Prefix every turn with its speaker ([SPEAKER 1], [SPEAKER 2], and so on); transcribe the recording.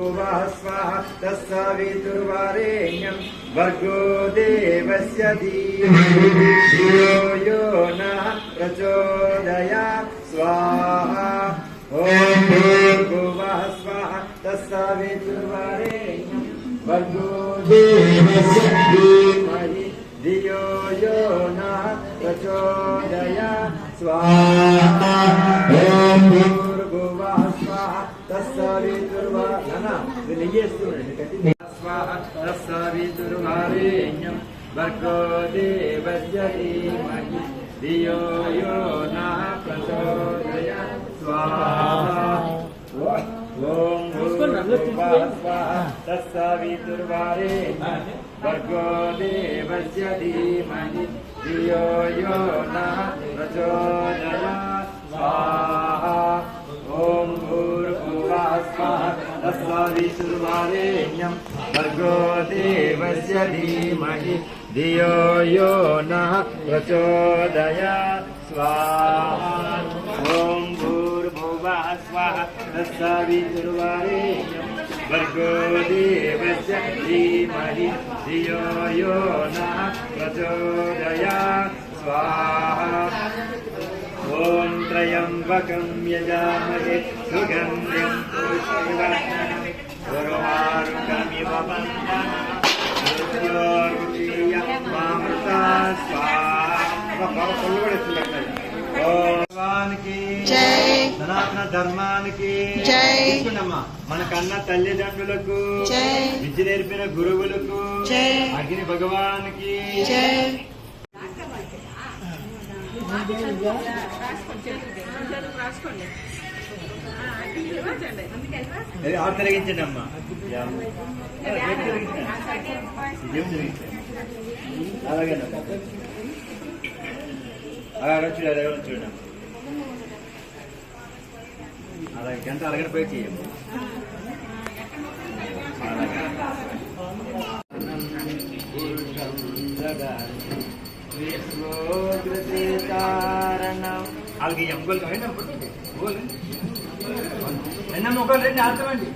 [SPEAKER 1] भूर्भुवः स्वः तत्सवितुर्वरेण्यं भर्गो देवस्य धीमहि धियो यो नः प्रचोदयात् स्वाहा ॐ भूर्भुवः स्वः तत्सवितुर्वरेण्यं भर्गो देवस्य धीमहि धियो यो नः प्रचोदयात् स्वाहा ॐ भूर्भुवः स्वः तत्सवितुर्वरेण्यं भर्गो देवस्य धीमहि धियो यो नः प्रचोदयात् स्वाहा ॐ भूर्भुवः स्वः तत्सवितुर्वरेण्यं भर्गो देवस्य धीमहि धियो यो नः प्रचोदयात् स्वाहा ॐ भूर्भुवः स्वः तत्सवितुर्वरेण्यं भर्गो देवस्य धीमहि धियो यो नः प्रचोदयात् स्वाहा ॐ भूर्भुवः स्वः तत्सवितुर्वरेण्यं भर्गो देवस्य धीमहि धियो यो नः प्रचोदयात् स्वाहा ॐ त्र्यम्बकं यजामहे सुगन्धिं पुष्टिवर्धनम् उर्वारुकमिव बन्धनान् मृत्योर्मुक्षीयमामृता स्वाहा భగవానికి సనాతన ధర్మానికి మన కన్న తల్లిదండ్రులకు విద్య నేర్పిన గురువులకు అగ్ని భగవానికి తొలగించండి అమ్మా అలాగే అలా చూడండి అలాగే గంట అలాగే పోయి చేయండి వాళ్ళకి ఎంగోలు కావాలి మొక్కలు రెండు ఆడతామండి